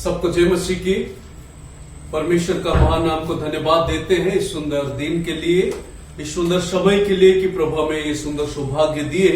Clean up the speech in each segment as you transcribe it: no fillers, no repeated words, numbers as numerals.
सबको जय मसीह की। परमेश्वर का महान नाम को धन्यवाद देते हैं इस सुंदर दिन के लिए, इस सुंदर समय के लिए कि प्रभु हमें ये सुंदर सौभाग्य दिए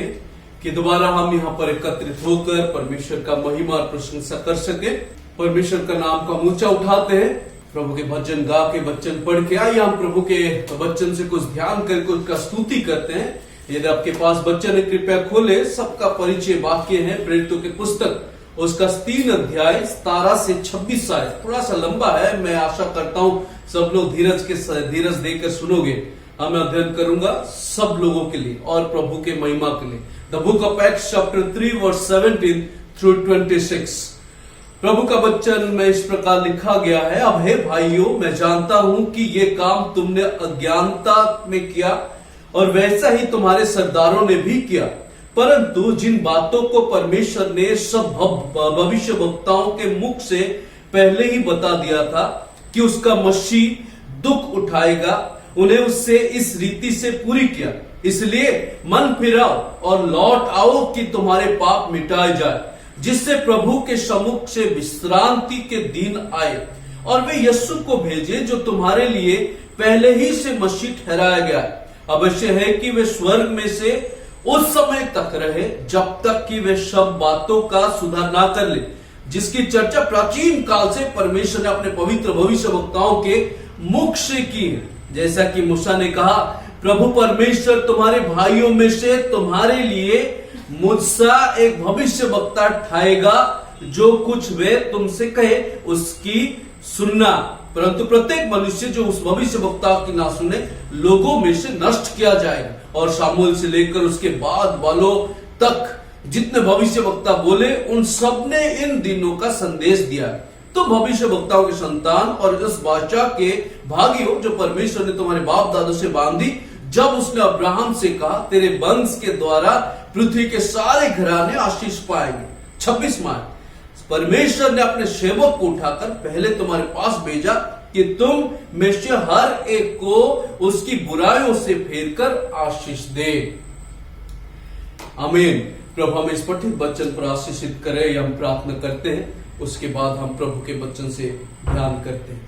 कि दोबारा हम यहाँ पर एकत्रित होकर परमेश्वर का महिमा और प्रशंसा कर सके, परमेश्वर का नाम का ऊंचा उठाते हैं, प्रभु के भजन गा के वचन पढ़ के आइए हम प्रभु के वचन से कुछ ध्यान करके उसका स्तुति करते हैं। यदि आपके पास वचन है कृपया खोले। सबका परिचय वाक्य है प्रेरितों की पुस्तक उसका 3 अध्याय 17 से 26 आए। थोड़ा सा लंबा है, मैं आशा करता हूं सब लोग धीरज देकर सुनोगे। मैं अध्ययन करूंगा सब लोगों के लिए और प्रभु के महिमा के लिए। The book of Acts chapter 3 verse 17 through 26। प्रभु का वचन में इस प्रकार लिखा गया है, अब हे भाइयों, मैं जानता हूं कि ये काम तुमने अज्ञानता में किया और वैसा ही तुम्हारे सरदारों ने भी किया, परंतु जिन बातों को परमेश्वर ने सब भविष्य वक्ताओं के मुख से पहले ही बता दिया था कि उसका मसीह दुख उठाएगा, उन्हें उससे इस रीति से पूरी किया। इसलिए मन फिराओ और लौट आओ कि तुम्हारे पाप मिटाए जाए, जिससे प्रभु के सम्मुख से विश्रांति के दिन आए। और वे यीशु को भेजे जो तुम्हारे लिए पहले ही से मसीह ठहराया गया। अवश्य है कि वे स्वर्ग में से उस समय तक रहे जब तक कि वे सब बातों का सुधार ना कर ले, जिसकी चर्चा प्राचीन काल से परमेश्वर ने अपने पवित्र भविष्यवक्ताओं के मुख से की है। जैसा कि मूसा ने कहा, प्रभु परमेश्वर तुम्हारे भाइयों में से तुम्हारे लिए मुझसा एक भविष्यवक्ता ठाएगा, जो कुछ वे तुमसे कहे उसकी सुनना, परंतु प्रत्येक मनुष्य जो उस भविष्यवक्ता की ना सुने लोगों में से नष्ट किया जाएगा। और शामूएल से लेकर उसके बाद वालों तक जितने भविष्यवक्ता बोले उन सब ने इन दिनों का संदेश दिया। तो भविष्यवक्ताओं के संतान और उस वाचा के भागियों जो परमेश्वर ने तुम्हारे बाप दादों से बांधी, जब उसने अब्राहम से कहा, तेरे वंश के द्वारा पृथ्वी के सारे घराने आशीष पाएंगे। 26 मार्च परमेश्वर ने अपने सेवक को उठाकर पहले तुम्हारे पास भेजा कि तुम में से हर एक को उसकी बुराइयों से फेर कर आशीष दे। आमीन। प्रभु हमें इस पठित वचन पर आशीषित करे, हम प्रार्थना करते हैं। उसके बाद हम प्रभु के वचन से ध्यान करते हैं।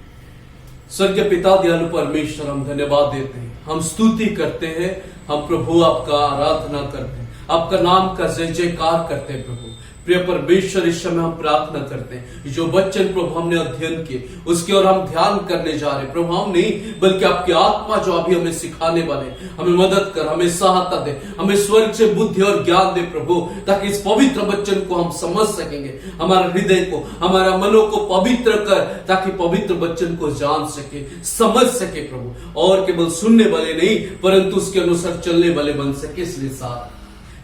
स्वर्गीय पिता दयालु परमेश्वर, हम धन्यवाद देते हैं, हम स्तुति करते हैं, हम प्रभु आपका आराधना करते हैं, आपका नाम का जय जयकार करते हैं। प्रभु प्रिय परमेश्वर, इस समय हम प्रार्थना करते हैं जो वचन प्रभु हमने अध्ययन किए उसके और हम ध्यान करने जा रहे। प्रभु हम नहीं बल्कि आपकी आत्मा जो अभी हमें सिखाने वाले, हमें मदद कर, हमें सहायता दे, हमें स्वर्ग से बुद्धि और ज्ञान दे प्रभु, ताकि इस पवित्र वचन को हम समझ सकेंगे। हमारा हृदय को, हमारा मनों को पवित्र कर, ताकि पवित्र वचन को जान सके, समझ सके प्रभु, और केवल सुनने वाले नहीं परंतु उसके अनुसार चलने वाले बन सके। इसलिए साथ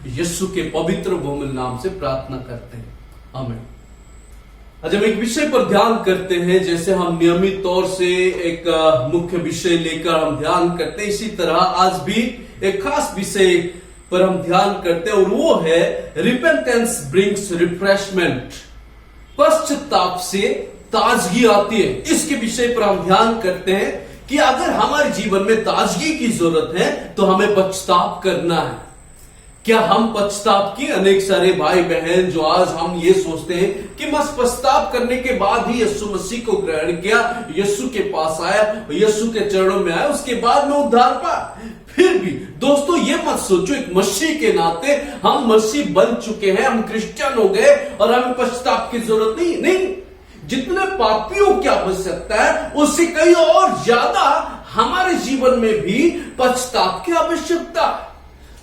यीशु के पवित्र बहुमूल्य नाम से प्रार्थना करते हैं, आमीन। आज हम एक विषय पर ध्यान करते हैं। जैसे हम नियमित तौर से एक मुख्य विषय लेकर हम ध्यान करते हैं, इसी तरह आज भी एक खास विषय पर हम ध्यान करते हैं, और वो है रिपेंटेंस ब्रिंग्स रिफ्रेशमेंट। पश्चाताप से ताजगी आती है। इसके विषय पर हम ध्यान करते हैं कि अगर हमारे जीवन में ताजगी की जरूरत है तो हमें पश्चाताप करना है। क्या हम पश्चाताप की? अनेक सारे भाई बहन जो आज हम ये सोचते हैं कि बस पश्चाताप करने के बाद ही यीशु मसीह को ग्रहण किया, यीशु के पास आया, यीशु के चरणों में आया, उसके बाद में उद्धार पाया। फिर भी दोस्तों ये मत सोचो एक मसीह के नाते हम मसीह बन चुके हैं, हम क्रिश्चियन हो गए और हमें पश्चाताप की जरूरत नहीं। जितने पापियों की आवश्यकता है उससे कहीं और ज्यादा हमारे जीवन में भी पश्चाताप की आवश्यकता,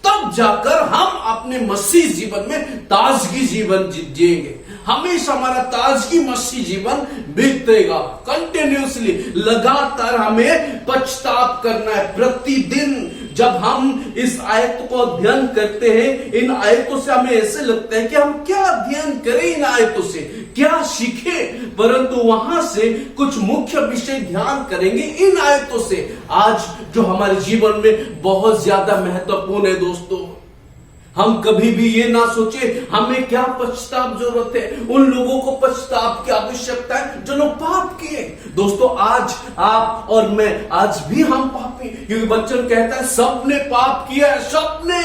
तब जाकर हम अपने मसीह जीवन में ताजगी जीवन जिएंगे। हमेशा हमारा ताजगी मसीह जीवन बीतेगा। कंटिन्यूसली लगातार हमें पश्चाताप करना है प्रतिदिन। जब हम इस आयत को अध्ययन करते हैं, इन आयतों से हमें ऐसे लगता है कि हम क्या अध्ययन करें, इन आयतों से क्या सीखें, परंतु वहां से कुछ मुख्य विषय ध्यान करेंगे इन आयतों से आज, जो हमारे जीवन में बहुत ज्यादा महत्वपूर्ण है। दोस्तों हम कभी भी ये ना सोचे हमें क्या पश्चाताप जरूरत है, उन लोगों को पश्चाताप की आवश्यकता है जो लोग पाप किए। दोस्तों आज आप और मैं, आज भी हम पापी, क्योंकि वचन कहता है सबने पाप किया है, सबने।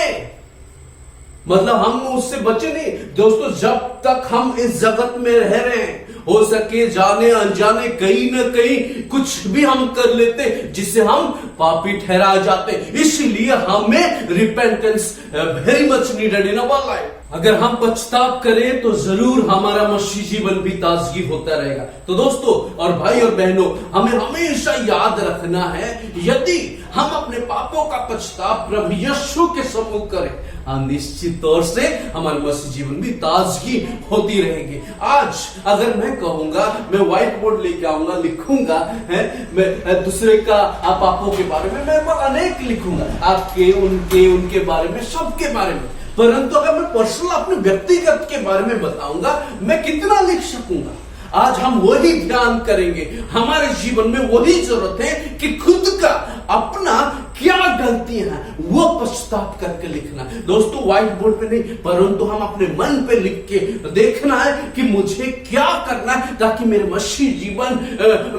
मतलब हम उससे बचे नहीं दोस्तों। जब तक हम इस जगत में रह रहे हैं, हो सके जाने अनजाने कहीं न कहीं कुछ भी हम कर लेते जिससे हम पापी ठहरा जाते। इसलिए हमें repentance very much needed in our life. अगर हम पछताव करें तो जरूर हमारा मसीह जीवन भी ताजगी होता रहेगा। तो दोस्तों और भाई और बहनों, हमें हमेशा याद रखना है, यदि हम अपने पापों का पछताव प्रभु यीशु के सम्मुख करें, निश्चित तौर से हमारे मसीह जीवन में ताजगी होती रहेगी। आज अगर मैं कहूंगा, मैं व्हाइट बोर्ड लेके आऊंगा, लिखूंगा है, मैं दूसरे का पापों के बारे में मैं अनेक लिखूंगा, आपके उनके बारे में, सबके बारे में। परंतु अगर मैं पर्सनल अपने व्यक्तिगत के बारे में बताऊंगा, मैं कितना लिख सकूंगा। आज हम वही ध्यान करेंगे, हमारे जीवन में वही जरूरत है कि खुद का अपना क्या गलतियां हैं वो पश्चाताप करके लिखना। दोस्तों व्हाइट बोर्ड पे नहीं, परंतु हम अपने मन पे लिख के देखना है कि मुझे क्या करना है ताकि मेरे मसीह जीवन,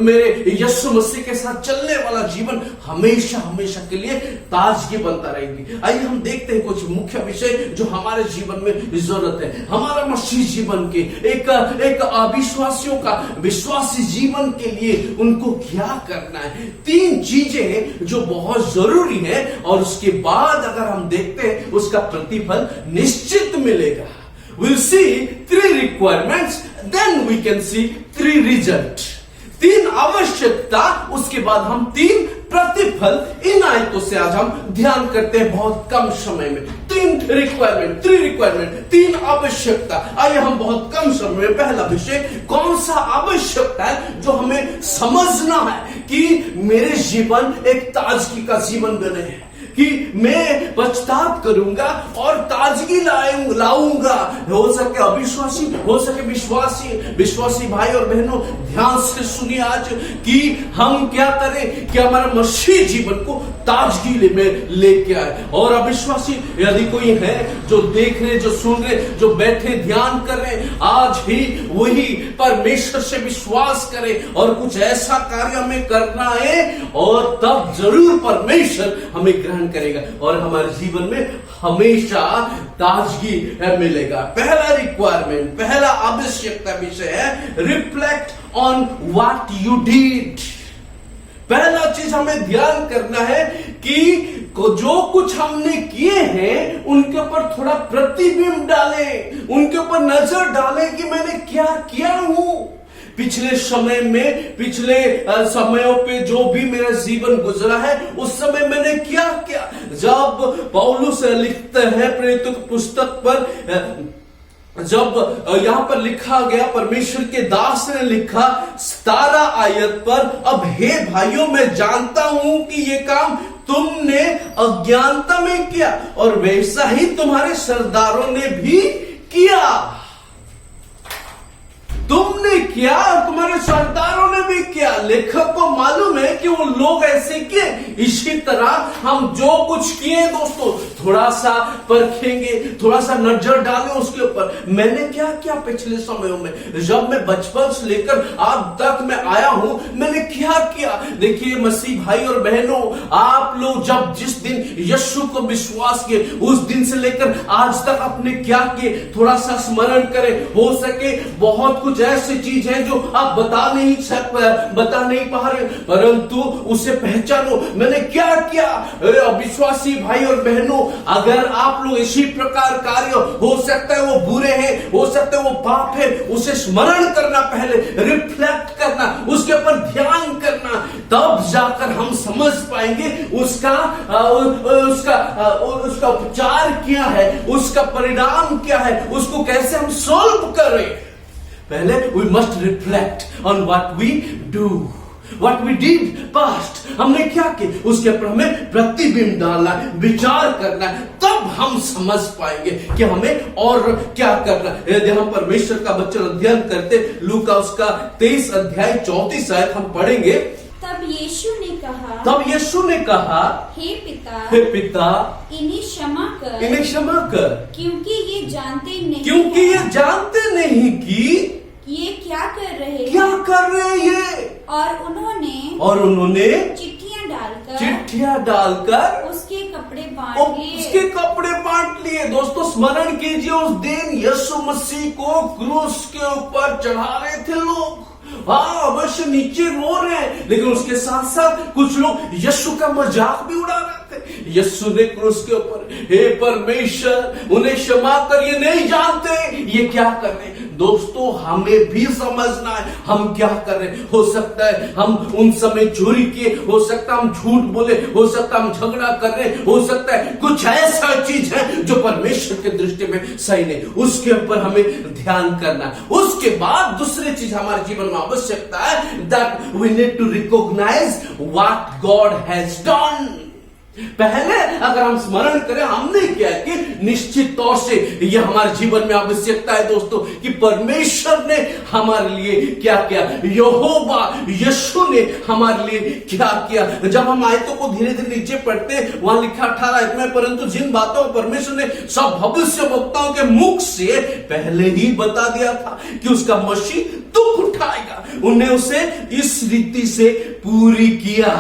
मेरे यीशु मसीह के साथ चलने वाला जीवन हमेशा हमेशा के लिए ताजगी बनता रहेगी। आइए हम देखते हैं कुछ मुख्य विषय जो हमारे जीवन में जरूरत है, हमारा मसीह जीवन के एक अविश्वासियों का विश्वासी जीवन के लिए उनको क्या करना है। 3 चीजें जो बहुत जरूरी है और उसके बाद अगर हम देखते हैं उसका प्रतिफल निश्चित मिलेगा। We'll see 3 requirements, then we can see 3 result। 3 आवश्यकता, उसके बाद हम 3 प्रतिफल। इन आयतों से आज हम ध्यान करते हैं बहुत कम समय में। 3 रिक्वायरमेंट, 3 आवश्यकता। आइए हम बहुत कम समय में पहला विषय कौन सा आवश्यकता है जो हमें समझना है कि मेरे जीवन एक ताजगी का जीवन बने, कि मैं पछताव करूंगा और ताजगी लाऊंगा। हो सके अविश्वासी, हो सके विश्वासी भाई और बहनों, ध्यान से सुनिए आज कि हम क्या करें कि हमारा मसीह जीवन को ताजगी में लेके आए। और अविश्वासी यदि कोई है जो देख रहे, जो सुन रहे, जो बैठे ध्यान कर रहे, आज ही वही परमेश्वर से विश्वास करें और कुछ ऐसा कार्य हमें करना है और तब जरूर परमेश्वर हमें ग्रहण करेगा और हमारे जीवन में हमेशा ताजगी मिलेगा। पहला रिक्वायरमेंट, पहला आवश्यकता विषय है reflect on what you did. पहला चीज हमें ध्यान करना है कि जो कुछ हमने किए हैं उनके ऊपर थोड़ा प्रतिबिंब डालें, उनके ऊपर नजर डालें कि मैंने क्या किया हूं पिछले समय में, पिछले समयों पे जो भी मेरा जीवन गुजरा है उस समय मैंने क्या किया। जब पौलुस लिखते हैं प्रेरितों की पुस्तक पर, जब यहां पर लिखा गया, परमेश्वर के दास ने लिखा 17 आयत पर, अब हे भाइयों मैं जानता हूं कि ये काम तुमने अज्ञानता में किया और वैसा ही तुम्हारे सरदारों ने भी किया। तुमने किया और तुम्हारे सरदारों ने भी किया। लेखक को मालूम है कि वो लोग ऐसे किए। इसी तरह हम जो कुछ किए दोस्तों थोड़ा सा परखेंगे, थोड़ा सा नजर डालें उसके ऊपर। मैंने क्या किया पिछले समयों में, जब मैं बचपन से लेकर आज तक मैं आया हूं, मैंने क्या किया। देखिए मसीह भाई और बहनों, आप लोग जब जिस दिन यीशु को विश्वास किए उस दिन से लेकर आज तक आपने क्या किए, थोड़ा सा स्मरण करें। हो सके बहुत कुछ ऐसी चीज है जो आप बता नहीं पा रहे, परंतु उसे पहचानो मैंने क्या किया। अविश्वासी भाई और बहनों, अगर आप लोग इसी प्रकार कार्य, हो सकता है वो बुरे हैं, हो सकता है वो पाप है, उसे स्मरण करना, पहले रिफ्लेक्ट करना, उसके ऊपर ध्यान करना, तब जाकर हम समझ पाएंगे उसका उपचार क्या है, उसका परिणाम क्या है, उसको कैसे हम सॉल्व करें। पहले we must reflect on what we do, what we did past, हमने क्या किया, उसके ऊपर हमें प्रतिबिंब डालना, विचार करना, तब हम समझ पाएंगे कि हमें और क्या करना। यदि हम परमेश्वर का वचन अध्ययन करते, लूका उसका 23 अध्याय 34 आयत हम पढ़ेंगे। तब यीशु ने कहा, हे पिता, इन्हें क्षमा कर, क्योंकि ये जानते नहीं कि ये क्या कर रहे हैं ये। और उन्होंने चिट्ठियां डालकर उसके कपड़े बांट और लिए। उसके कपड़े बांट लिए। दोस्तों स्मरण कीजिए, उस दिन यीशु मसीह को क्रूस के ऊपर चढ़ा रहे थे लोग। हाँ, अवश्य नीचे रो रहे हैं, लेकिन उसके साथ साथ कुछ लोग यीशु का मजाक भी उड़ा रहे थे। यीशु ने क्रूस के ऊपर, हे परमेश्वर उन्हें क्षमा कर, ये नहीं जानते ये क्या कर रहे हैं। दोस्तों हमें भी समझना है हम क्या कर रहे हैं। हो सकता है हम उन समय चोरी किए, हो सकता है हम झूठ बोले, हो सकता है हम झगड़ा कर रहे हैं, हो सकता है कुछ ऐसा चीज है जो परमेश्वर के दृष्टि में सही नहीं, उसके ऊपर हमें ध्यान करना है। उसके बाद दूसरी चीज हमारे जीवन में आवश्यकता है, that we need to recognise what God has done. पहले अगर हम स्मरण करें हमने क्या कि निश्चित तौर से यह हमारे जीवन में आवश्यकता है दोस्तों कि परमेश्वर ने हमारे लिए क्या किया, यहोवा यीशु ने हमारे लिए क्या किया। जब हम आयतों को धीरे धीरे नीचे पढ़ते हैं, वहां लिखा 18 आयत में, परंतु जिन बातों को परमेश्वर ने सब भविष्यवक्ताओं के मुख से पहले ही बता दिया था कि उसका मसीह दुख उठाएगा, उन्हें उसे इस रीति से पूरी किया।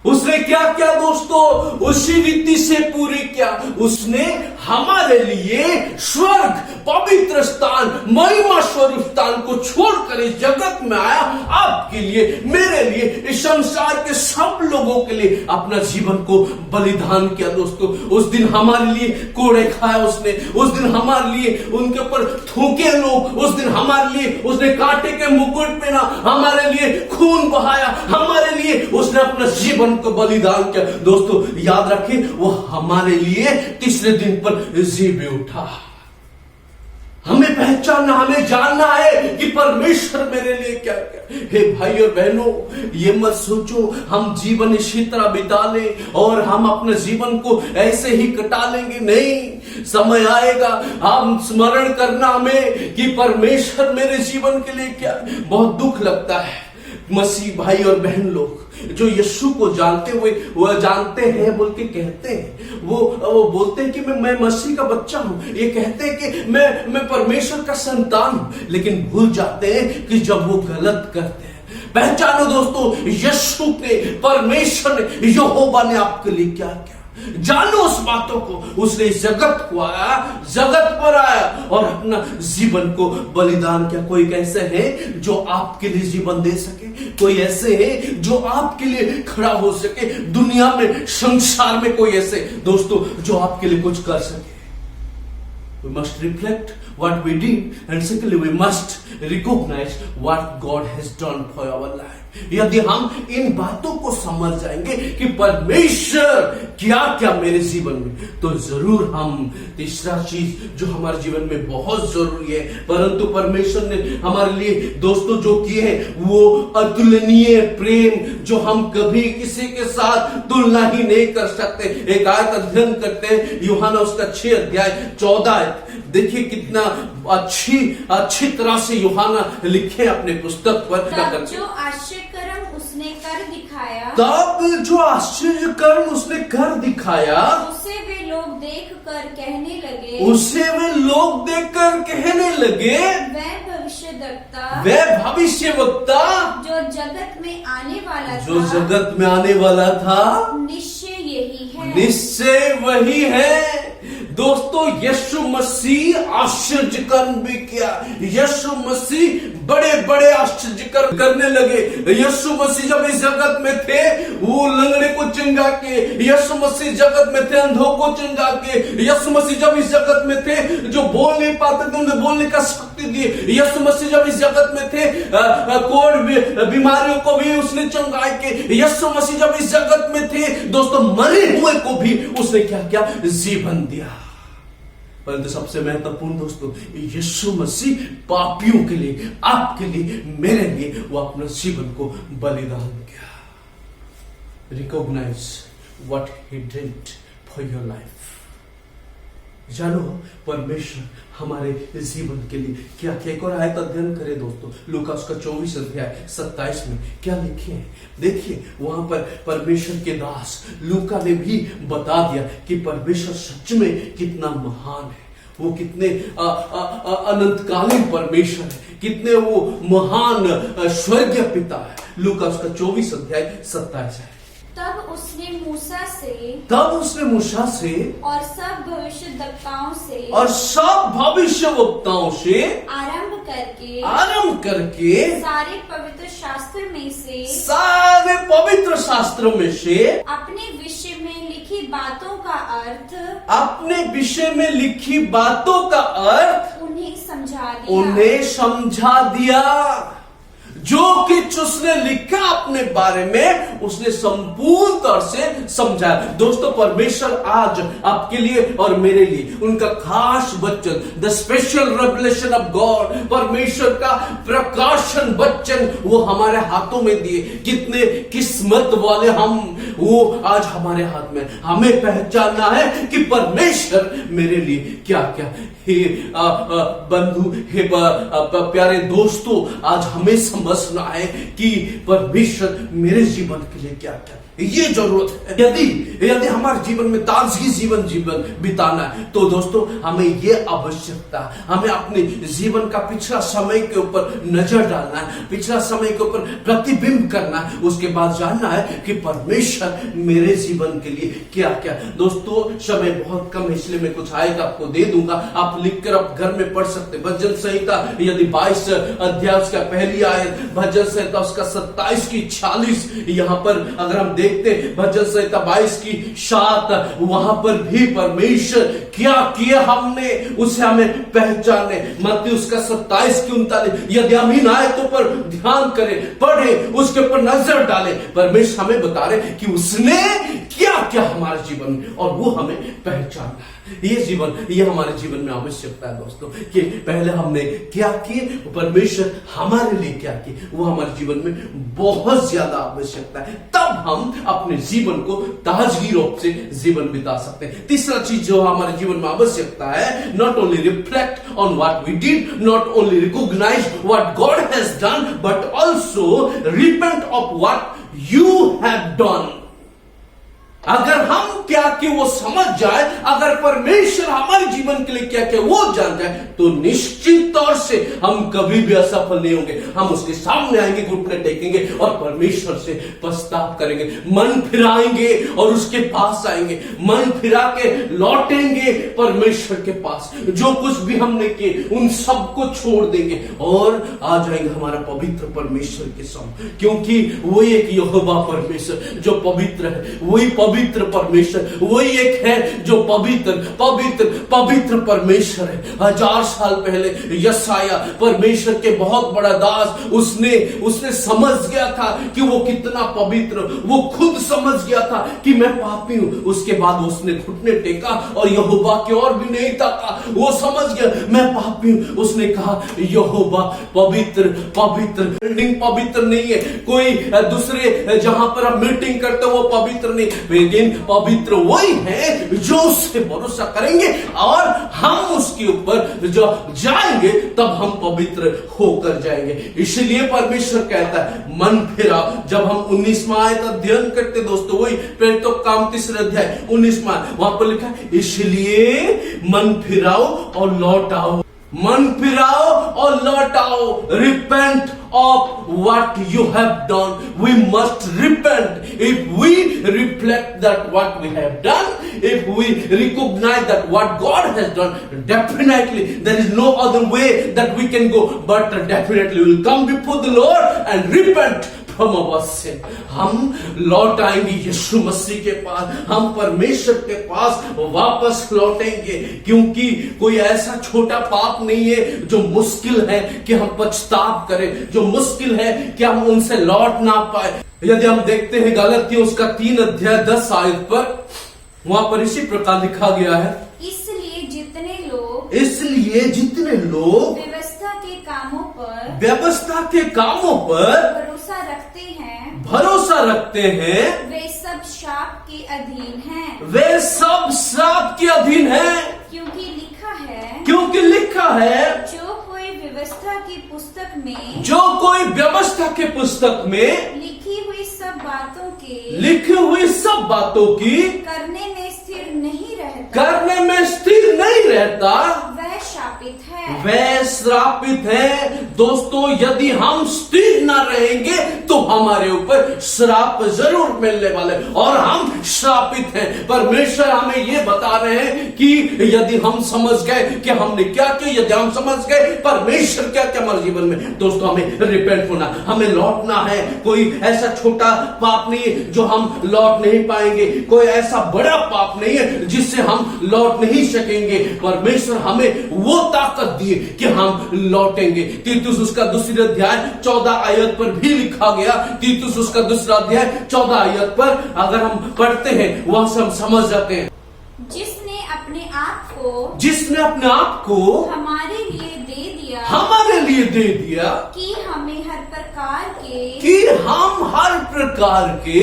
उसने क्या किया दोस्तों, उसी रीति से पूरी किया। उसने हमारे लिए स्वर्ग, पवित्र स्थान, महिमा स्वरूप स्थान को छोड़कर इस जगत में आया, आपके लिए, मेरे लिए, इस संसार के सब लोगों के लिए अपना जीवन को बलिदान किया। दोस्तों उस दिन हमारे लिए कोड़े खाया उसने, उस दिन हमारे लिए उनके ऊपर थूके लोग, उस दिन हमारे लिए उसने कांटे के मुकुट पहना, हमारे लिए खून बहाया, हमारे लिए उसने अपना जीवन को बलिदान किया। दोस्तों याद रखें, वो हमारे लिए तीसरे दिन पर जी भी उठा। हमें पहचानना, हमें जानना है कि परमेश्वर मेरे लिए क्या क्या। हे भाई और बहनों, ये मत सोचो हम जीवन इसी तरह बिता लें और हम अपने जीवन को ऐसे ही कटा लेंगे। नहीं, समय आएगा हम स्मरण करना हमें कि परमेश्वर मेरे जीवन के लिए क्या। बहुत दुख लगता है मसीह भाई और बहन लोग जो यीशु को जानते हुए वह जानते हैं बोल के कहते हैं, वो बोलते हैं कि मैं मसीह का बच्चा हूं, ये कहते हैं कि मैं परमेश्वर का संतान हूं, लेकिन भूल जाते हैं कि जब वो गलत करते हैं। पहचानो दोस्तों, यीशु ने, परमेश्वर ने, यहोवा ने आपके लिए क्या किया। जानो उस बातों को। उसने इस जगत को आया, जगत पर आया और अपना जीवन को बलिदान किया। कोई कैसे है जो आपके लिए जीवन दे सके, कोई ऐसे है जो आपके लिए खड़ा हो सके, दुनिया में, संसार में कोई ऐसे दोस्तों जो आपके लिए कुछ कर सके। We must reflect what we did, and secondly we must recognize what God has done for our life. यदि हम इन बातों को समझ जाएंगे कि परमेश्वर क्या क्या मेरे जीवन में, तो जरूर हम तीसरा चीज जो हमारे जीवन में बहुत जरूरी है, परंतु परमेश्वर ने हमारे लिए दोस्तों जो किए हैं वो अतुलनीय प्रेम, जो हम कभी किसी के साथ तुलना ही नहीं कर सकते। एक आयत अध्ययन करते हैं, यूहन्ना उसका 6 अध्याय 14। देखिए कितना अच्छी तरह से यूहन्ना लिखे अपने पुस्तक पर। तब जो आश्चर्यकर्म उसने कर दिखाया, तब जो आश्चर्यकर्म उसने कर दिखाया, उसे वे लोग देख कर कहने लगे, उसे वे लोग देखकर कहने लगे, वह भविष्यवक्ता जो जगत में आने वाला था, जो जगत में आने वाला था, निश्चय यही है, निश्चय वही है। दोस्तों यीशु मसीह आश्चर्य कर्म भी किया। यीशु मसीह बड़े बड़े आश्चर्य कर्म करने लगे। यीशु मसीह जब इस जगत में थे वो लंगड़े को चंगा के, यीशु मसीह जगत में थे अंधों को चंगा के, यीशु मसीह जब इस जगत में थे जो बोल नहीं पाते थे उन्हें बोलने का शक्ति दी। यीशु मसीह जब इस जगत में थे कोविड बीमारियों को भी उसने चंगाई के। यीशु मसीह जब इस जगत में थे दोस्तों मरे हुए को भी उसने क्या किया, जीवन दिया। परंतु सबसे महत्वपूर्ण दोस्तों, यीशु मसीह पापियों के लिए, आपके लिए, मेरे लिए वो अपना जीवन को बलिदान किया। Recognise what he did for your life. जानो परमेश्वर हमारे जीवन के लिए क्या क्या। एक और आयत अध्ययन करें दोस्तों, लूका उसका 24 अध्याय 27 में क्या लिखे हैं। देखिए वहां पर परमेश्वर के दास लूका ने भी बता दिया कि परमेश्वर सच में कितना महान है, वो कितने अनंतकालीन परमेश्वर है, कितने वो महान स्वर्गीय पिता है। लूका उसका 24 अध्याय 27 है। तब उसने मूसा से और सब भविष्यद्वक्ताओं से आरंभ करके सारे पवित्र शास्त्र में से अपने विषय में लिखी बातों का अर्थ उन्हें समझा दिया। जो कुछ उसने लिखा अपने बारे में उसने संपूर्ण तौर से समझाया। दोस्तों, परमेश्वर आज आपके लिए और मेरे लिए उनका खास वचन, the special revelation of God, परमेश्वर का प्रकाशन वचन वो हमारे हाथों में दिए। कितने किस्मत वाले हम, वो आज हमारे हाथ में। हमें पहचानना है कि परमेश्वर मेरे लिए क्या क्या। हे बंधु, हे प्यारे दोस्तों, आज हमें समझना है कि परमेश्वर मेरे जीवन के लिए क्या क्या, ये जरूरत है। यदि हमारे जीवन में ताजगी जीवन बिताना है तो दोस्तों हमें ये आवश्यकता, हमें अपने जीवन का पिछला समय के ऊपर नजर डालना है, पिछला समय के ऊपर प्रतिबिंब करना है, उसके बाद जानना है कि परमेश्वर मेरे जीवन के लिए क्या क्या। दोस्तों, समय बहुत कम है इसलिए मैं कुछ आयत आपको दे दूंगा, आप लिखकर आप घर में पढ़ सकते। भजन संहिता यदि 22 अध्याय उसका पहली आयत, भजन संहिता उसका 27 की 46, यहां पर अगर हम देखते भजन संहिता 22 की 7, वहां पर भी परमेश्वर क्या किया हमने उसे हमें पहचाने। मत्ती उसका 27 की 39, यदि हम इन आयतों पर ध्यान करें, पढ़े, उसके ऊपर नजर डालें, परमेश्वर हमें बता रहे कि उसने क्या क्या हमारे जीवन में, और वो हमें पहचानना है। ये हमारे जीवन में आवश्यकता है दोस्तों, कि पहले हमने क्या किए, परमेश्वर हमारे लिए क्या किए, वो हमारे जीवन में बहुत ज्यादा आवश्यकता है। तब हम अपने जीवन को ताजगी रूप से जीवन बिता सकते हैं। तीसरा चीज जो हमारे जीवन में आवश्यकता है, not only reflect on what we did, not only recognise what God has done, but also repent of what you have done. अगर हम क्या कि वो समझ जाए, अगर परमेश्वर हमारे जीवन के लिए क्या क्या वो जान जाए, तो निश्चित तौर से हम कभी भी असफल नहीं होंगे। हम उसके सामने आएंगे, घुटने टेकेंगे और परमेश्वर से पछतावा करेंगे, मन फिराएंगे और उसके पास आएंगे, मन फिरा के लौटेंगे परमेश्वर के पास। जो कुछ भी हमने किए उन सबको छोड़ देंगे और आ जाएंगे हमारा पवित्र परमेश्वर के सामने, क्योंकि वही एक यहोवा परमेश्वर जो पवित्र है, वही पवित्र परमेश्वर, वही एक है जो पवित्र पवित्र पवित्र परमेश्वर है। 1000 साल पहले यशाया परमेश्वर के बहुत बड़ा दास, उसने समझ गया था कि वो कितना पवित्र, वो खुद समझ गया था कि मैं पापी हूं। उसके बाद उसने घुटने टेका और यहोवा की ओर भी नहीं ताका, वो समझ गया मैं पापी हूं। उसने कहा यहोवा पवित्र पवित्र, बिल्डिंग पवित्र नहीं है, कोई दूसरे जहां पर हम मीटिंग करते वो पवित्र नहीं, लेकिन पवित्र वही है जो उससे भरोसा करेंगे और हम उसके ऊपर जो जाएंगे तब हम पवित्र होकर जाएंगे। इसलिए परमेश्वर कहता है मन फिरा। जब हम 19वां आयत अध्ययन करते दोस्तों, वही प्रेरितों का काम 3 अध्याय 19वां, वहां पर लिखा है इसलिए मन फिराओ और लौट आओ, मन फिराओ और लौट आओ। Repent of what you have done. We must repent. If we reflect that what we have done, if we recognize that what God has done, definitely there is no other way that we can go, but definitely we will come before the Lord and repent from our sin. हम लौट आएंगे यीशु मसीह के पास, हम परमेश्वर के पास वापस लौटेंगे, क्योंकि कोई ऐसा छोटा पाप नहीं है जो मुश्किल है कि हम पछतावा करें, जो मुश्किल है कि हम उनसे लौट ना पाए। यदि हम देखते हैं गलातियों उसका 3 अध्याय 10 आयत पर, वहां पर इसी प्रकार लिखा गया है, इसलिए जितने लोग व्यवस्था के कामों पर भरोसा रखते हैं, वे सब श्राप के अधीन हैं। वे सब श्राप के अधीन हैं, क्योंकि लिखा है जो कोई व्यवस्था की पुस्तक में लिखी हुई सब बातों की करने में स्थिर नहीं रहता, वह श्रापित है। दोस्तों, यदि हम स्थिर ना रहेंगे तो हमारे ऊपर श्राप जरूर मिलने वाले और हम श्रापित हैं। परमेश्वर हमें ये बता रहे हैं कि यदि हम समझ गए कि हमने क्या किया, यदि हम समझ गए परमेश्वर क्या क्या हमारे जीवन में, दोस्तों हमें रिपेंट होना, हमें लौटना है। कोई ऐसा छोटा पाप नहीं है जो हम लौट नहीं पाएंगे, कोई ऐसा बड़ा पाप नहीं है जिससे हम लौट नहीं सकेंगे। परमेश्वर हमें वो ताकत दिए कि हम लौटेंगे। तीतुस उसका दूसरा अध्याय 14 आयत पर भी लिखा गया। तीतुस उसका दूसरा अध्याय 14 आयत पर अगर हम पढ़ते हैं वहां से हम समझ जाते हैं, जिसने अपने आप को हमारे लिए दे दिया कि हमें हर प्रकार के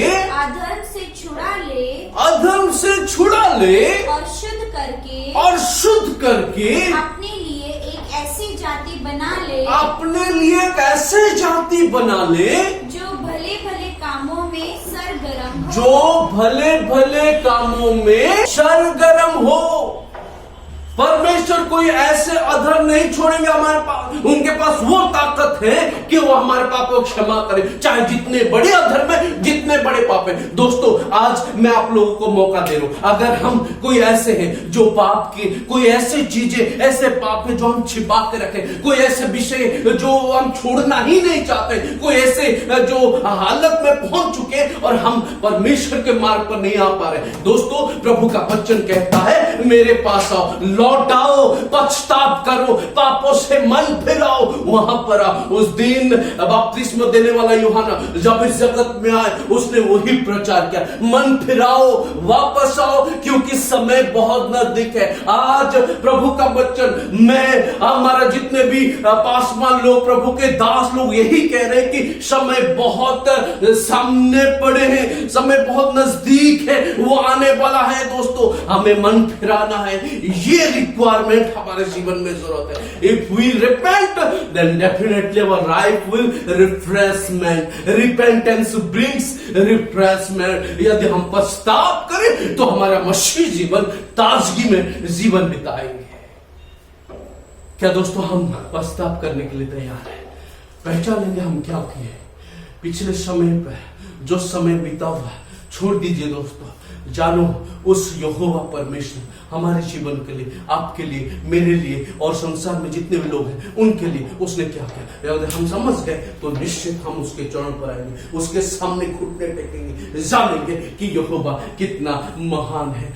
अधर्म से छुड़ा ले और शुद्ध करके अपने लिए एक ऐसी जाति बना ले जो भले भले कामों में सरगर्म हो। परमेश्वर कोई ऐसे अधर्म नहीं छोड़ेंगे हमारे पास। उनके पास वो ताकत है कि वो हमारे पापों को क्षमा करे, चाहे जितने बड़े अधर्म है, जितने बड़े पाप है। दोस्तों आज मैं आप लोगों को मौका दे रहा हूं, अगर हम कोई ऐसे हैं जो पाप की, कोई ऐसी चीजें, ऐसे पाप है जो हम छिपा के रखें, कोई ऐसे विषय जो हम छोड़ना ही नहीं चाहते, कोई ऐसे जो हालत में पहुंच चुके और हम परमेश्वर के मार्ग पर नहीं आ पा रहे, दोस्तों प्रभु का वचन कहता है मेरे पास आओ, लौट आओ, पछताप करो, पापों से मन फिराओ, वहां पर आओ। उस दिन बपतिस्मा देने वाला यूहन्ना जब इस जगत में आए उसने वही प्रचार किया, मन फिराओ, वापस आओ, क्योंकि समय बहुत नजदीक है। आज प्रभु का वचन मैं हमारा जितने भी पासवान लोग, प्रभु के दास लोग यही कह रहे हैं कि समय बहुत सामने पड़े हैं, समय बहुत नजदीक है, वो आने वाला है। दोस्तों हमें मन फिराना है, ये रिक्वायरमेंट हमारे जीवन में जरूरत है। If we repent then definitely our life will refreshment, repentance brings refreshment. यदि हम पश्चाताप करें तो हमारा मसीह जीवन ताजगी में जीवन बिताएंगे। क्या दोस्तों हम पश्चाताप करने के लिए तैयार हैं? पहचानेंगे हम क्या किए पिछले समय पर, जो समय बीता हुआ छोड़ दीजिए दोस्तों। जानो उस यहोवा परमेश्वर हमारे जीवन के लिए, आपके लिए, मेरे लिए और संसार में जितने भी लोग हैं उनके लिए उसने क्या किया, अगर हम समझ गए तो निश्चित हम उसके चरण पर आएंगे, उसके सामने घुटने टेकेंगे, जानेंगे कि यहोवा कितना महान है।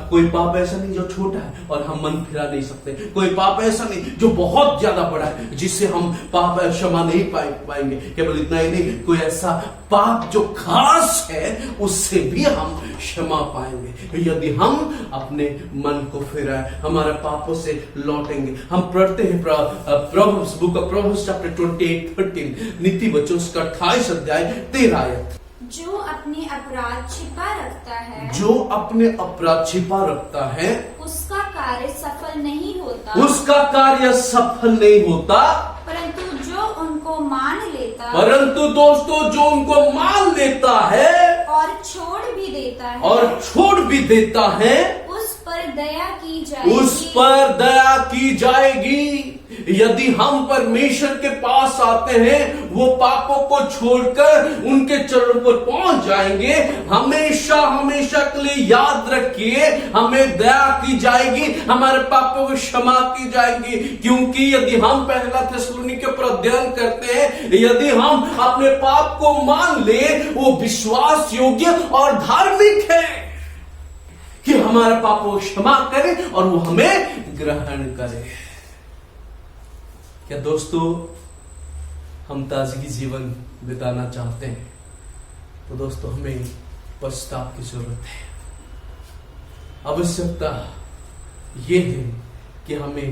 कोई पाप ऐसा नहीं जो छोटा है और हम मन फिरा नहीं सकते, कोई पाप ऐसा नहीं जो बहुत ज्यादा बड़ा है जिससे हम पाप क्षमा नहीं पाएंगे। केवल इतना ही नहीं, कोई ऐसा पाप जो खास है उससे भी हम क्षमा पाएंगे यदि हम अपने मन को फिराए, हमारे पापों से लौटेंगे। हम पढ़ते हैं proverbs, book of proverbs chapter 28:13, नीति वचन उसका 28 अध्याय 13 आयत। जो अपने अपराध छिपा रखता है उसका कार्य सफल नहीं होता, परंतु दोस्तों जो उनको मान लेता है और छोड़ भी देता है उस पर दया की जाएगी। यदि हम परमेश्वर के पास आते हैं, वो पापों को छोड़कर उनके चरणों पर पहुंच जाएंगे। हमेशा हमेशा के लिए याद रखिए, हमें दया की जाएगी, हमारे पापों को क्षमा की जाएगी। क्योंकि यदि हम पहला थिस्सलुनीके पर अध्ययन करते हैं, यदि हम अपने पाप को मान ले, वो विश्वास योग्य और धार्मिक है कि हमारे पापों को क्षमा करे और वो हमें ग्रहण करे। क्या दोस्तों हम ताजगी जीवन बिताना चाहते हैं? तो दोस्तों हमें पश्चाताप की जरूरत है। आवश्यकता ये है कि हमें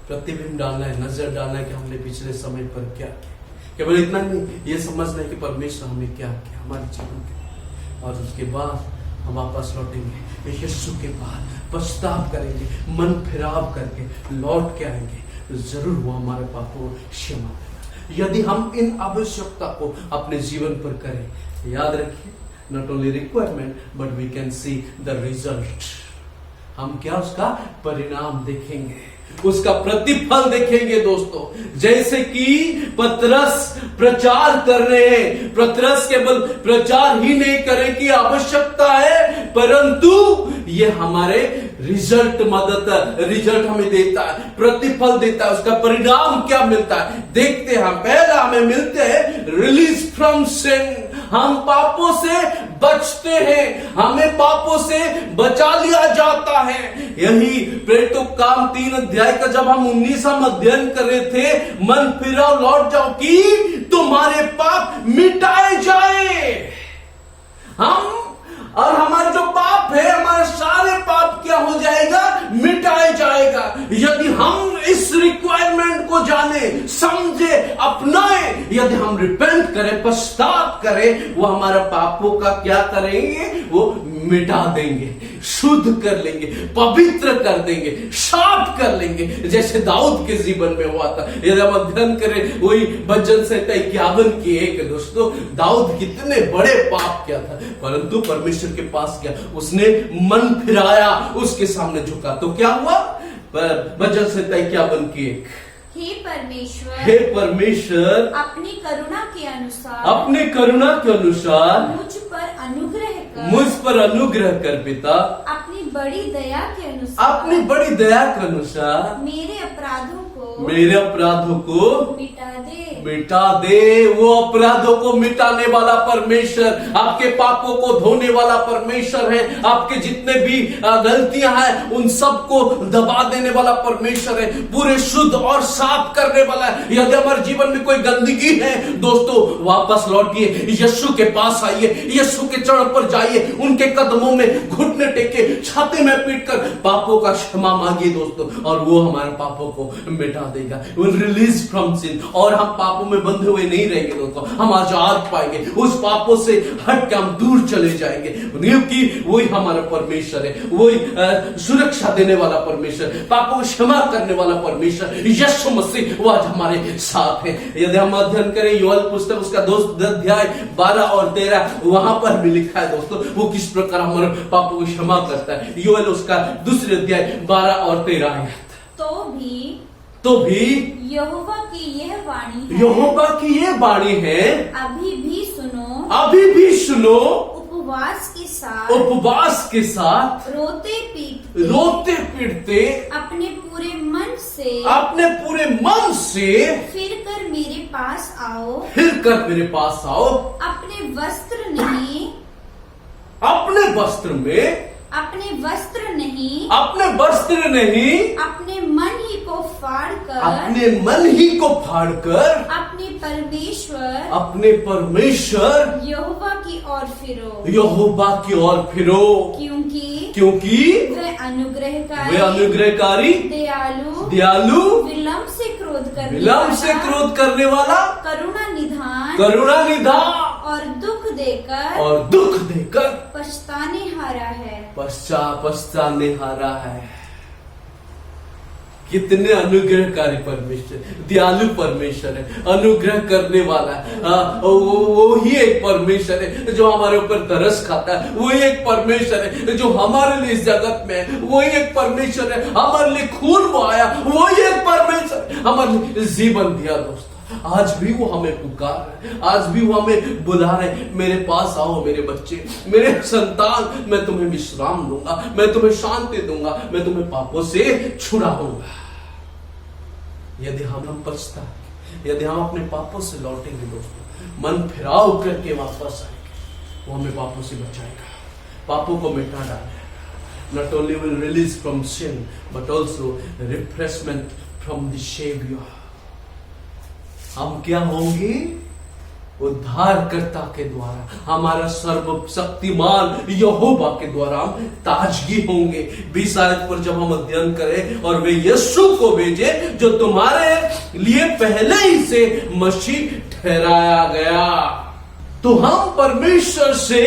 प्रतिबिंब डालना है, नजर डालना है कि हमने पिछले समय पर क्या किया। केवल इतना नहीं, ये समझना है कि परमेश्वर हमें क्या किया हमारे जीवन के, और उसके बाद हम वापस लौटेंगे यीशु के पास, पश्चाताप करेंगे, मन फिराव करके लौट के आएंगे, जरूर वो हमारे पापों को क्षमा देगा। यदि हम इन आवश्यकता को अपने जीवन पर करें, याद रखिए, not only requirement but we can see the result. हम क्या उसका परिणाम देखेंगे। उसका प्रतिफल देखेंगे दोस्तों। जैसे कि पतरस प्रचार कर रहे हैं, पतरस केवल प्रचार ही नहीं करें की आवश्यकता है, परंतु ये हमारे रिजल्ट हमें देता है, प्रतिफल देता है। उसका परिणाम क्या मिलता है देखते हैं। पहला हमें मिलते हैं रिलीज फ्रॉम सिन, हम पापों से बचते हैं, हमें पापों से बचा लिया जाता है। यही प्रेरितों काम 3 अध्याय का जब हम 19वां अध्ययन कर रहे थे, मन फिराओ लौट जाओ कि तुम्हारे पाप मिटाए जाए। हम और हमारे जो पाप है, हमारे सारे पाप क्या हो जाएगा, मिटाए जाएगा। यदि हम इस रिक्वायरमेंट को जाने, समझे, अपनाए, यदि हम रिपेंट करें, पश्चाताप करें, वो हमारा पापों का क्या करेंगे, वो मिटा देंगे, शुद्ध कर लेंगे, पवित्र कर देंगे, साफ कर लेंगे, जैसे दाऊद के जीवन में हुआ था। यदि हम अध्ययन करें वही भजन संहिता 51 की 1, दोस्तों दाऊद कितने बड़े पाप किया था, परंतु परमेश्वर के पास गया, उसने मन फिराया, उसके सामने झुका, तो क्या हुआ। भजन संहिता 51 की 1, हे परमेश्वर, हे परमेश्वर अपनी करुणा के अनुसार, अपने करुणा के अनुसार मुझ पर अनुग्रह कर पिता, अपनी बड़ी दया के अनुसार, अपनी बड़ी दया के अनुसार मेरे अपराधों को मिटा दे। वो अपराधों को मिटाने वाला परमेश्वर, आपके पापों को धोने वाला परमेश्वर है, आपके जितने भी गलतियां हैं उन सबको दबा देने वाला परमेश्वर है, पूरे शुद्ध और साफ करने वाला है। यदि हमारे जीवन में कोई गंदगी है दोस्तों, वापस लौटिए, यीशु के पास आइए, यीशु के चरण पर जाइए, उनके कदमों में घुटने टेके, छाती में पीटकर पापों का क्षमा मांगिए दोस्तों, और वो हमारे पापों को मिटा देगा। विल रिलीज फ्रॉम सिन, और हम पापों में बंधे हुए नहीं रहेंगे दोस्तों, हम आजाद पाएंगे, उस पापों से हट के हम दूर चले जाएंगे, क्योंकि वही हमारा परमेश्वर है, वही सुरक्षा देने वाला परमेश्वर, पापों को क्षमा करने वाला परमेश्वर यीशु मसीह, वो आज हमारे साथ है। यदि हम अध्ययन करें योएल पुस्तक उसका 2 अध्याय 12 और 13, वहां पर भी लिखा है दोस्तों वो किस प्रकार हमारे पापों को क्षमा करता है। योएल उसका 2 अध्याय 12 और 13 आयत। तो भी यहोवा की यह वाणी है, अभी भी सुनो, उपवास के साथ रोते पीटते अपने पूरे मन से फिर कर मेरे पास आओ, अपने वस्त्र नहीं, अपने मन ही को फाड़कर अपने परमेश्वर यहोवा की ओर फिरो, क्योंकि वे अनुग्रहकारी, दयालु, विलंब से क्रोध करने वाला, करुणा निधान और दुख देकर पछताने हारा है। कितने अनुग्रहकारी परमेश्वर, दयालु परमेश्वर है, अनुग्रह करने वाला है। वो ही एक परमेश्वर है जो हमारे ऊपर तरस खाता है, वही एक परमेश्वर है जो हमारे लिए इस जगत में है, वही एक परमेश्वर है हमारे लिए खून बहाया, वही एक परमेश्वर हमारे लिए जीवन दिया दोस्तों। आज भी वो हमें पुकार रहे, आज भी वो हमें बुला रहे, मेरे पास आओ मेरे बच्चे, मेरे संतान, मैं तुम्हें विश्राम दूंगा, मैं तुम्हें शांति दूंगा, मैं तुम्हें पापों से छुड़ाऊंगा। यदि हम पछता, यदि हम अपने पापों से लौटेंगे दोस्तों, मन फिराव करके वापस आएंगे, वो हमें पापों से बचाएगा, पापों को मिटा डालेगा। Not only will release from sin, but also refreshment from the Savior. हम क्या होंगे? उद्धारकर्ता के द्वारा, हमारा सर्वशक्तिमान यहोवा के द्वारा हम ताजगी होंगे। 20 आयत पर जब हम अध्ययन करें, और वे यीशु को भेजे जो तुम्हारे लिए पहले ही से मसीह ठहराया गया, तो हम परमेश्वर से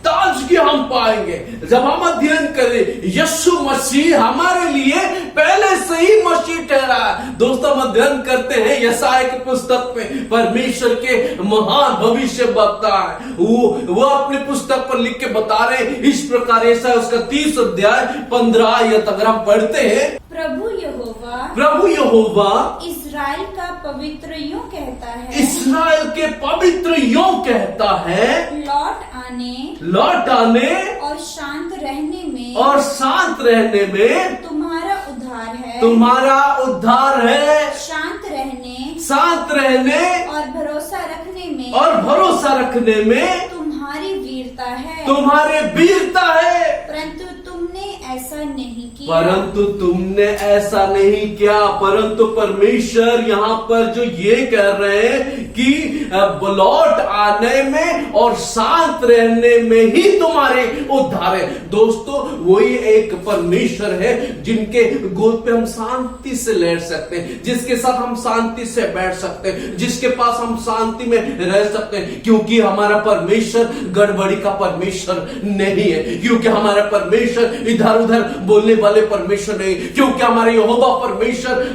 ताजगी हम पाएंगे। जब हम अध्ययन करें यीशु मसीह हमारे लिए पहले से ही मसीह ठहरा। दोस्तों हम अध्ययन करते हैं यशायाह की पुस्तक में, परमेश्वर के महान भविष्य वक्ता है, वो अपनी पुस्तक पर लिख के बता रहे हैं इस प्रकार। यशायाह उसका 30 अध्याय 15 आयत अगर हम पढ़ते हैं, प्रभु यहोवा प्रभु यहोवा इस्राएल का पवित्र यूं कहता है, इस्राएल के पवित्र यूं कहता है, लौट आने और शांत रहने में शांत रहने में तुम्हारा उद्धार है, तुम्हारा उद्धार है। शांत रहने और भरोसा रखने में तुम्हारी वीरता है, तुम्हारी वीरता है। परंतु तुमने ऐसा नहीं किया। परंतु परमेश्वर यहाँ पर जो ये कह रहे हैं कि लौट आने में और शांत रहने में ही तुम्हारे उद्धार है। दोस्तों, वही एक परमेश्वर है जिनके गोद पे हम शांति से लेट सकते हैं, जिसके साथ हम शांति से बैठ सकते हैं, जिसके पास हम शांति में रह सकते हैं, क्योंकि हमारा परमेश्वर गड़बड़ी का परमेश्वर नहीं है, क्योंकि हमारा परमेश्वर इधर उधर बोलने वाले परमेश्वर नहीं, क्योंकि हमारे यहोवा परमेश्वर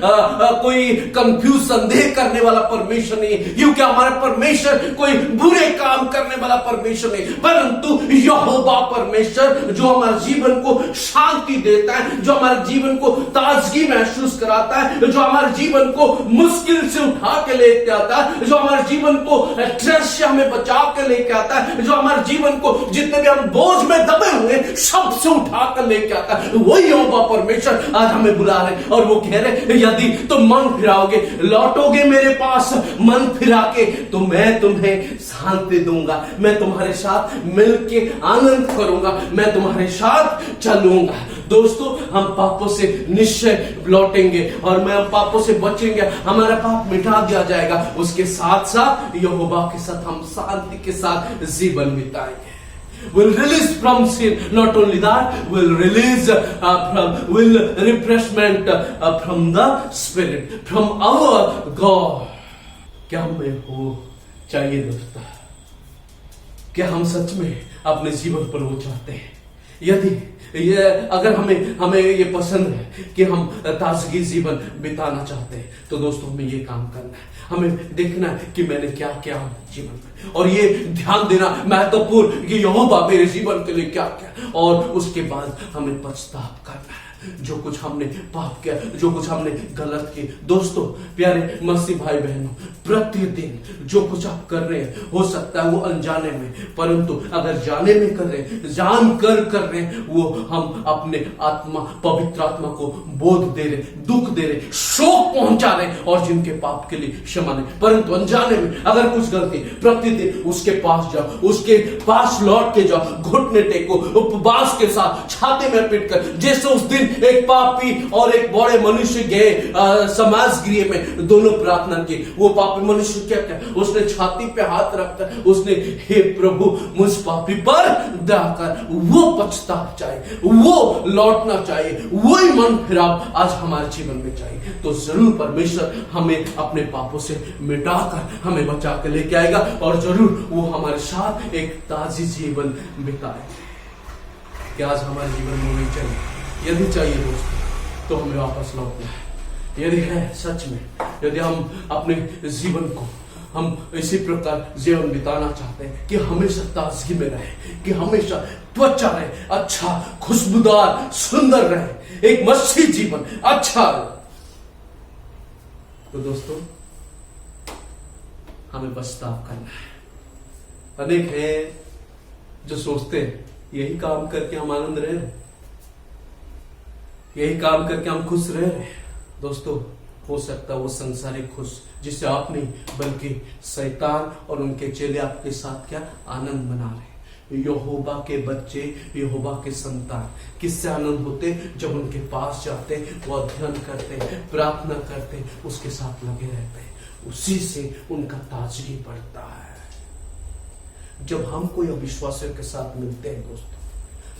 कोई कंफ्यूज संदेह करने वाला परमेश्वर नहीं, क्योंकि हमारा परमेश्वर कोई बुरे काम करने वाला परमेश्वर नहीं, परंतु यहोवा परमेश्वर जो हमारे जीवन को शांति देता है, जो हमारे जीवन को ताजगी महसूस कराता है, जो हमारे जीवन को मुश्किल से उठा के लेके आता है, जो हमारे जीवन को स्ट्रेस से हमें बचा के लेके आता है, जो हमारे जीवन को जितने भी हम बोझ में दबे हुए सबसे उठा कर लेके आता है, वही यहोवा परमेश्वर आज हमें बुला रहे और वो कह रहे यदि तुम मन फिराओगे, लौटोगे मेरे पास मन फिरा के, तो मैं तुम्हें शांति दूंगा, मैं तुम्हारे साथ मिलके आनंद करूंगा, मैं तुम्हारे साथ चलूंगा। दोस्तों, हम पापों से निश्चय लौटेंगे और मैं हम पापों से बचेंगे, हमारा पाप मिटा दिया जाएगा, उसके साथ साथ यहोवा के साथ हम शांति के साथ जीवन बिताएंगे। Will release from sin, not only that, will release will refreshment from the Spirit, from our God. क्या हमें हो चाहिए दोस्तों? क्या हम सच में अपने जीवन पर वो चाहते हैं? यदि ये अगर हमें ये पसंद है कि हम ताजगी जीवन बिताना चाहते हैं, तो दोस्तों हमें ये काम करना है, हमें देखना है कि मैंने क्या किया जीवन में, और ये ध्यान देना महत्वपूर्ण कि यहोवा मेरे जीवन के लिए क्या किया, और उसके बाद हमें पछतावा करना है जो कुछ हमने पाप किया, जो कुछ हमने गलत किया। दोस्तों, प्यारे मसीह भाई बहनों, प्रतिदिन जो कुछ आप कर रहे हैं, हो सकता है वो अनजाने में, परंतु अगर जाने में कर रहे हैं, जान कर रहे हैं, वो हम अपने आत्मा, पवित्र आत्मा को बोध दे रहे, दुख दे रहे, शोक पहुंचा रहे, और जिनके पाप के लिए क्षमा नहीं। परंतु अनजाने में अगर कुछ गलती, प्रतिदिन उसके पास जाओ, उसके पास लौट के जाओ, घुटने टेको, उपवास के साथ छाती में पीट कर, जैसे उस दिन एक पापी और एक बड़े मनुष्य गए समाज गृह में, दोनों प्रार्थना की। वो पापी मनुष्य क्या क्या, उसने छाती पे हाथ रखकर उसने, हे प्रभु मुझ पापी पर दया कर। वो पछतावा चाहिए, वो लौटना चाहिए, वही मन फिराव आज हमारे जीवन में चाहिए। तो जरूर परमेश्वर हमें अपने पापों से मिटाकर हमें बचा कर लेके आएगा, और जरूर वो हमारे साथ एक ताजी जीवन बिताएगा। क्या आज हमारे जीवन में नहीं चाहिए? यदि चाहिए दोस्तों, तो हमें वापस लौटना है। यदि है सच में, यदि हम अपने जीवन को हम इसी प्रकार जीवन बिताना चाहते हैं कि हमेशा ताजगी में रहे, कि हमेशा त्वचा रहे, अच्छा खुशबूदार सुंदर रहे, एक मसीह जीवन अच्छा रहे, तो दोस्तों हमें पछतावा करना है। अनेक हैं जो सोचते हैं यही काम करके हम आनंद रहे, यही काम करके हम खुश रह रहे हैं। दोस्तों, हो सकता है वो संसारिक खुश जिससे आप नहीं, बल्कि शैतान और उनके चेले आपके साथ क्या आनंद मना रहे। यहोवा के बच्चे, यहोवा के संतान किससे आनंद होते? जब उनके पास जाते, वो अध्ययन करते, प्रार्थना करते, उसके साथ लगे रहते, उसी से उनका ताजगी बढ़ता है। जब हम कोई अविश्वासियों के साथ मिलते हैं दोस्तों,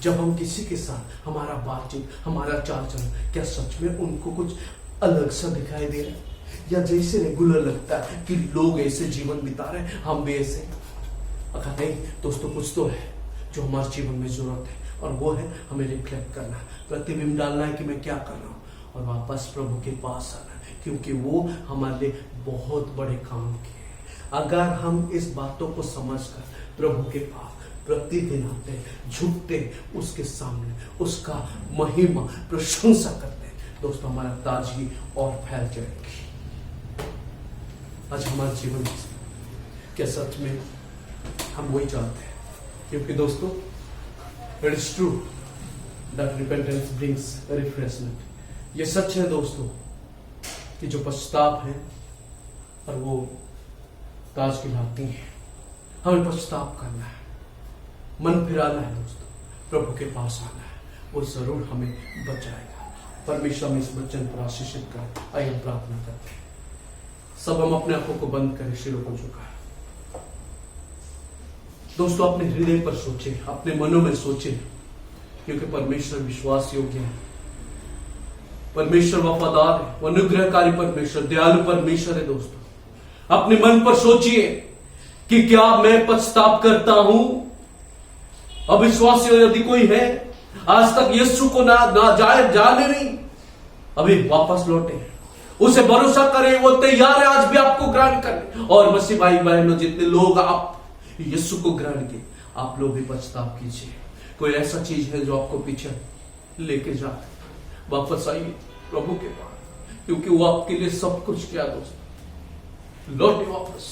जब हम किसी के साथ हमारा बातचीत, हमारा चाल चलन, क्या सच में उनको कुछ अलग सा दिखाई दे रहा है, या जैसे रेगुलर लगता है कि लोग ऐसे जीवन बिता रहे हैं, हम भी ऐसे? अगर नहीं दोस्तों, कुछ तो है जो हमारे जीवन में जरूरत है, और वो है हमें रिफ्लेक्ट करना, प्रतिबिंब डालना है कि मैं क्या कर रहा हूँ, और वापस प्रभु के पास आना, क्योंकि वो हमारे लिए बहुत बड़े काम किए। अगर हम इस बातों को समझकर प्रभु के पास प्रतिदिन आते, झुकते, उसके सामने उसका महिमा प्रशंसा करते, दोस्तों हमारा ताजगी और फैल जाएगी। आज हमारे जीवन में क्या सच में हम वही चाहते हैं? क्योंकि दोस्तों it is true that repentance brings refreshment. ये सच है दोस्तों कि जो पश्चाताप है और वो ताजगी लाती है। हमें पश्चाताप करना है, मन फिराना है दोस्तों, प्रभु के पास आना है, वो जरूर हमें बचाएगा। परमेश्वर में इस वचन पर आशीषित कर आइए हम प्रार्थना करते हैं। सब हम अपने आंखों को बंद करें, सिरों को झुकाएं। दोस्तों अपने हृदय पर सोचें, अपने मनों में सोचें, क्योंकि परमेश्वर विश्वास योग्य है, परमेश्वर वफादार है, वो अनुग्रहकारी परमेश्वर, दयालु परमेश्वर है। दोस्तों अपने मन पर सोचिए कि क्या मैं पछताप करता हूं? अविश्वासी यदि कोई है, आज तक यीशु को ना जाने नहीं, अभी वापस लौटे, उसे भरोसा करें, वो तैयार है आज भी आपको ग्रहण करने। और मसीह भाई बहनों, जितने लोग आप यीशु को ग्रहण किए, आप लोग भी पछताप कीजिए। कोई ऐसा चीज है जो आपको पीछे लेके जाए, वापस आइए प्रभु के पास, क्योंकि वो आपके लिए सब कुछ किया। दोस्तों लौटे वापस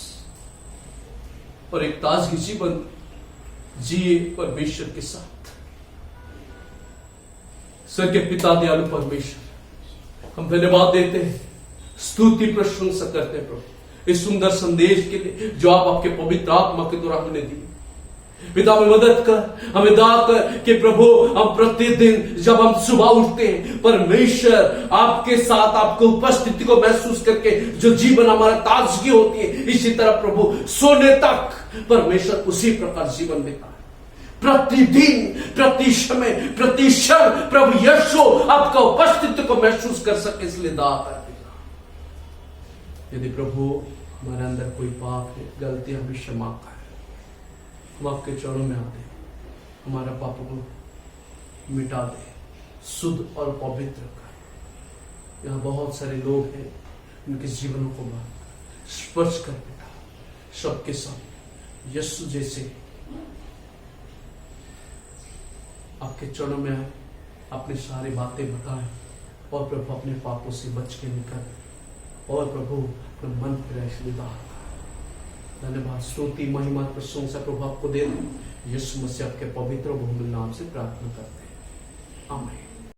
और एक ताजगी जीवन जिए परमेश्वर के साथ। स्वर्गीय पिता दयालु परमेश्वर, हम धन्यवाद देते हैं, स्तुति प्रशंसा करते हैं प्रभु इस सुंदर संदेश के लिए जो आप आपके पवित्र आत्मा के द्वारा हमें दी। पिता में मदद कर, हमें दान कर कि प्रभु हम प्रतिदिन जब हम सुबह उठते हैं, परमेश्वर आपके साथ आपकी उपस्थिति को महसूस करके जो जीवन हमारा ताजगी होती है, इसी तरह प्रभु सोने तक परमेश्वर उसी प्रकार जीवन बिताए। प्रतिदिन, प्रति समय, प्रति क्षण प्रभु यीशु आपका उपस्थिति को महसूस कर सके, इसलिए दान कर। यदि प्रभु हमारे अंदर कोई पाप है, गलती, हमें क्षमा कर। हम आपके चरणों में आते हैं, हमारा पाप को मिटा दे, शुद्ध और पवित्र कर। यहाँ बहुत सारे लोग हैं, उनके जीवनों को स्पर्श कर पिता, सबके सब यीशु जैसे आपके चरणों में आए, अपनी सारी बातें बताएं और प्रभु अपने पापों से बच के निकल, और प्रभु अपना मन फिराए, इसलिए धन्यवाद, स्तुति, महिमा, प्रशंसा प्रभु आपको दे दें। यीशु मसीह आपके पवित्र बहुमूल्य नाम से प्रार्थना करते हैं, आमीन।